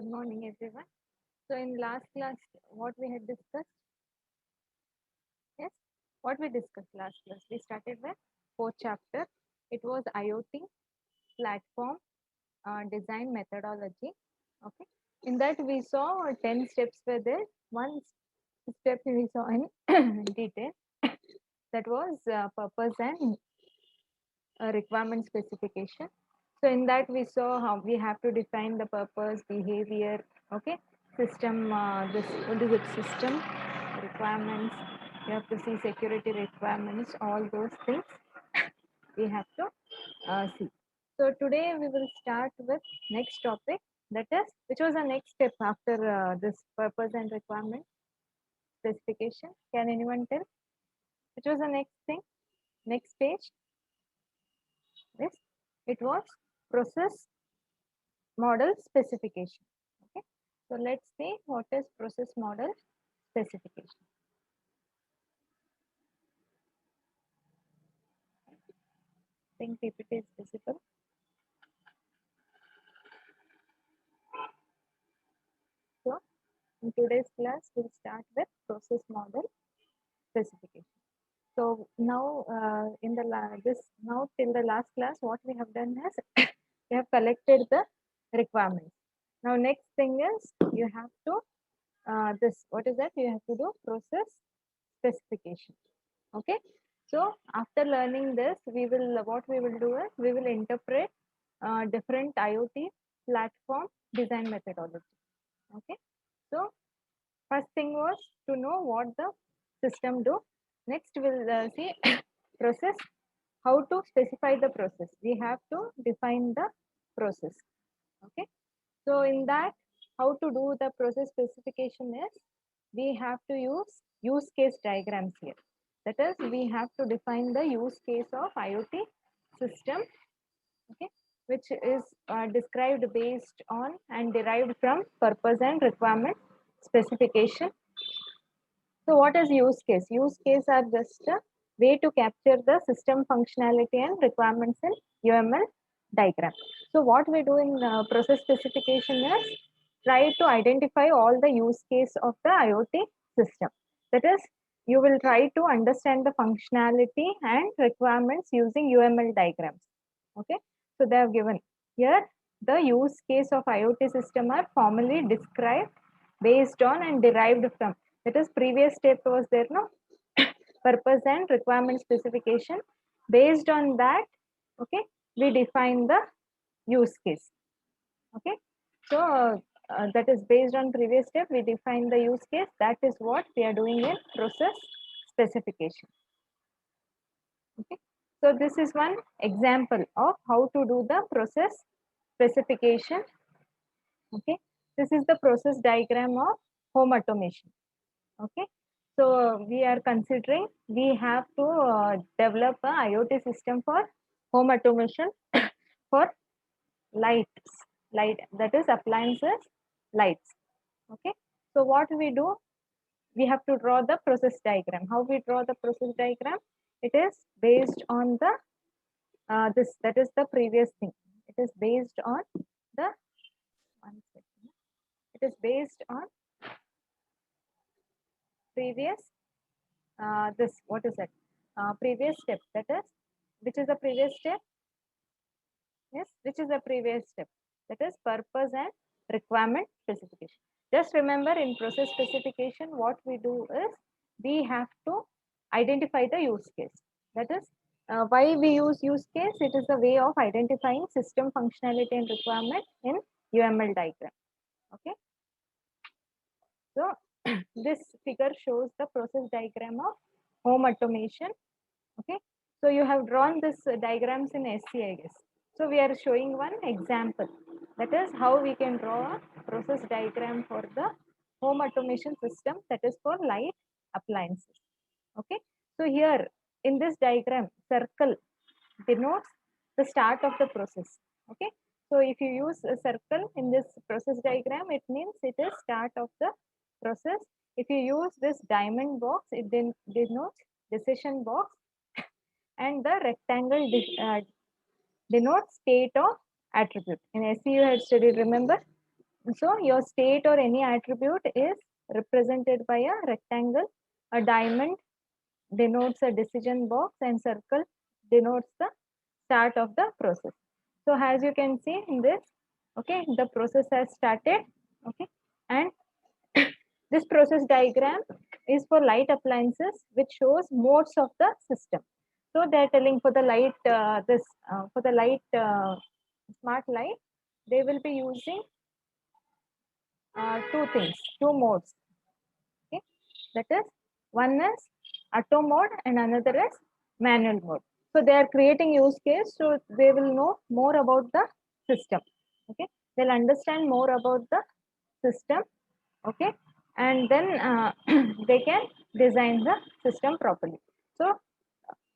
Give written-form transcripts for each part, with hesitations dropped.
Good morning, everyone. So, in last class, what we had discussed? Yes, what we discussed last class? We started with fourth chapter. It was IoT platform design methodology. Okay. In that, we saw 10 steps were there. One step we saw in detail. That was purpose and requirement specification. So in that we saw how we have to define the purpose, behavior, okay, system, this what is it, system requirements. You have to see security requirements, all those things we have to see. So today we will start with next topic, that is, which was the next step after this purpose and requirement specification. Can anyone tell? Which was the next thing? Next page? Yes, it was process model specification. Okay, so let's see what is process model specification. I think PPT is visible. So in today's class, we'll start with process model specification. So now in the now till the last class, what we have done is we have collected the requirements. Now next thing is you have to this, what is that? You have to do process specification. Okay, so after learning this, what we will do is we will interpret different IoT platform design methodology. Okay, so first thing was to know what the system do. Next we'll see process, how to specify the process. We have to define the process. Okay, so in that, how to do the process specification is we have to use case diagrams here. That is, we have to define the use case of IoT system, okay, which is described based on and derived from purpose and requirement specification. So what is use case? Use case are just a way to capture the system functionality and requirements in UML diagram. So what we do in process specification is try to identify all the use case of the IoT system. That is, you will try to understand the functionality and requirements using UML diagrams. Okay, so they have given here the use case of IoT system are formally described based on and derived from. That is, previous step was there, no, purpose and requirement specification. Based on that, okay, we define the use case. Okay, so that is based on previous step, we define the use case. That is what we are doing in process specification. Okay, so this is one example of how to do the process specification. Okay, this is the process diagram of home automation. Okay, so we are considering we have to develop a IoT system for home automation for light, that is appliances, lights. Okay, so what we do, we have to draw the process diagram. How we draw the process diagram? It is based on the this, that is the previous thing. It is based on the one second. It is based on previous this, what is it, previous step. That is, which is the previous step? Yes, which is the previous step? That is purpose and requirement specification. Just remember, in process specification, what we do is we have to identify the use case. That is, why we use case? It is a way of identifying system functionality and requirement in UML diagram. Okay, so this figure shows the process diagram of home automation. Okay, so you have drawn this diagrams in SC, I guess. So we are showing one example. That is how we can draw a process diagram for the home automation system, that is for light appliances. Okay, so here in this diagram, circle denotes the start of the process. Okay, so if you use a circle in this process diagram, it means it is start of the process. If you use this diamond box, it then denotes decision box, and the rectangle denotes state of attribute. In SE you had studied, remember, So your state or any attribute is represented by a rectangle, a diamond denotes a decision box, and circle denotes the start of the process. So as you can see in this, okay, the process has started, okay, and this process diagram is for light appliances, which shows modes of the system. So they're telling for the light, for the light, smart light, they will be using two things, two modes. Okay, that is, one is auto mode and another is manual mode. So they are creating use case, so they will know more about the system. Okay, they'll understand more about the system. Okay, and then they can design the system properly. So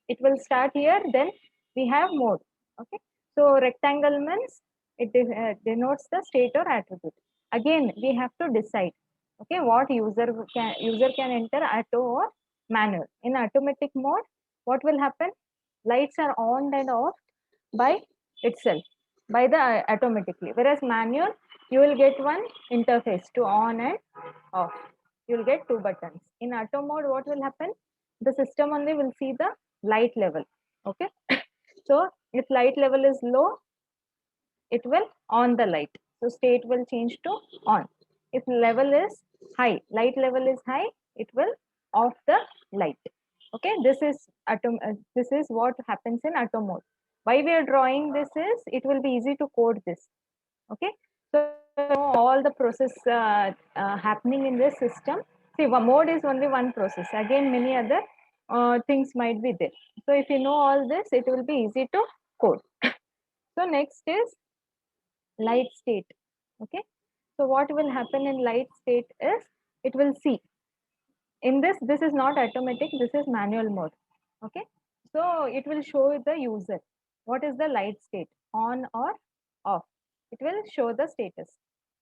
it will start here, then we have mode. Okay, so rectangle means it denotes the state or attribute. Again we have to decide, okay, what user can enter, auto or manual. In automatic mode, what will happen? Lights are on and off by itself, by the automatically, whereas manual, you will get one interface to on and off. You will get two buttons. In auto mode, what will happen? The system only will see the light level. Okay, so if light level is low, it will on the light, so state will change to on. If level is high, light level is high, it will off the light. Okay, this is what happens in auto mode. Why we are drawing this is, it will be easy to code this. Okay, so all the process happening in this system. See, one mode is only one process, again many other things might be there. So if you know all this, it will be easy to code. So next is light state. Okay, so what will happen in light state is, it will see in this is not automatic, this is manual mode. Okay, so it will show the user what is the light state, on or off. It will show the status.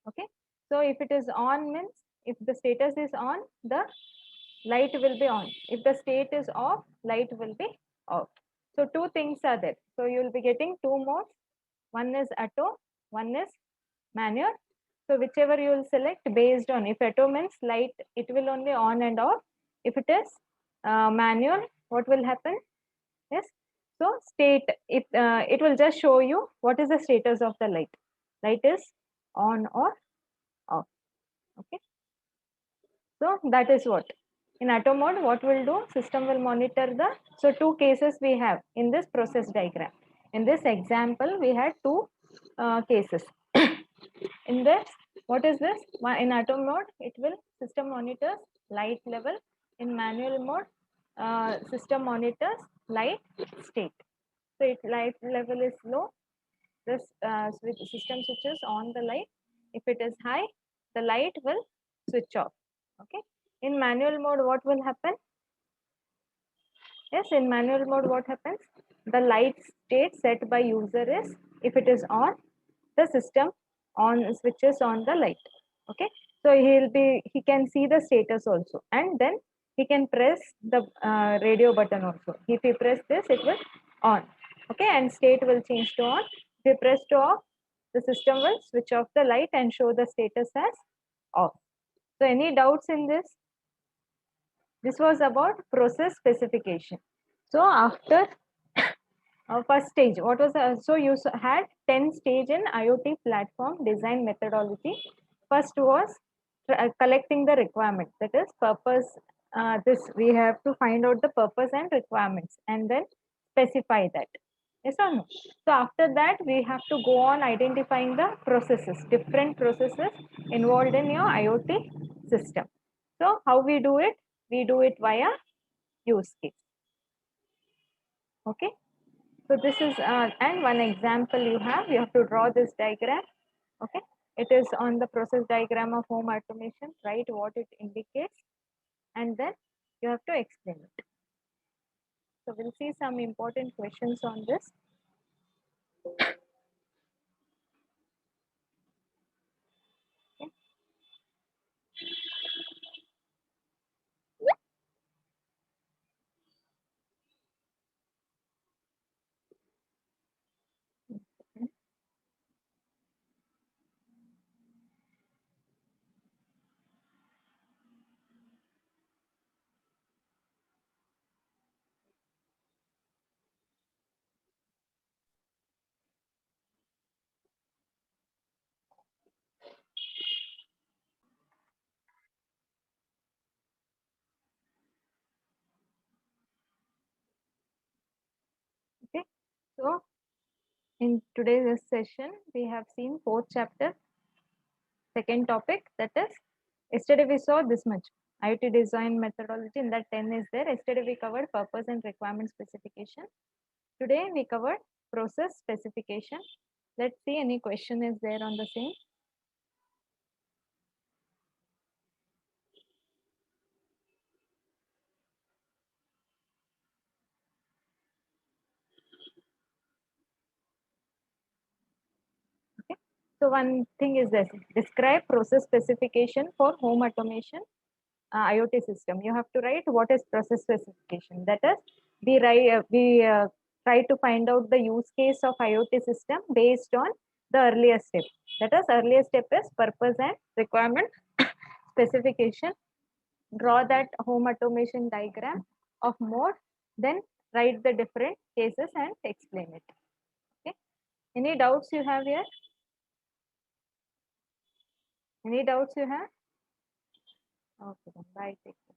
Okay, so if it is on means, if the status is on, the light will be on. If the state is off, light will be off. So two things are there, so you will be getting two modes. One is auto, one is manual. So whichever you will select based on, if auto means light, it will only on and off. If it is manual, what will happen? Yes, so state, it will just show you what is the status of the light. Light is on or off. Okay, so that is what. In auto mode, what will do? System will monitor the, so two cases we have in this process diagram. In this example, we had two cases. In this, what is this? In auto mode, it will system monitors light level. In manual mode, system monitors light state. So if light level is low, this system switches on the light. If it is high, the light will switch off. Okay. In manual mode, what will happen? Yes, in manual mode, what happens? The light state set by user is, if it is on, the system on switches on the light. Okay, so he can see the status also, and then he can press the radio button also. If he press this, it will on. Okay, and state will change to on. If he press to off, the system will switch off the light and show the status as off. So any doubts in this? This was about process specification. So after first stage, what was so you had 10 stage in IoT platform design methodology. First was collecting the requirement, that is purpose. This we have to find out the purpose and requirements and then specify that. Yes or no? So after that, we have to go on identifying the processes, different processes involved in your IoT system. So how we do it? We do it via use case. Okay. So this is, and one example you have to draw this diagram. Okay. It is on the process diagram of home automation, write what it indicates, and then you have to explain it. So we'll see some important questions on this. Okay. So in today's session, we have seen fourth chapter, second topic, that is, yesterday we saw this much. IoT design methodology, in that 10 is there. Yesterday we covered purpose and requirement specification. Today we covered process specification. Let's see any question is there on the same. Okay. So one thing is this: describe process specification for home automation IoT system. You have to write what is process specification. That is, we try to find out the use case of IoT system based on the earlier step. That is, earlier step is purpose and requirement specification. Draw that home automation diagram of mode, then write the different cases and explain it. Okay. Any doubts you have here? Any doubts you have? Okay, then bye. Take care.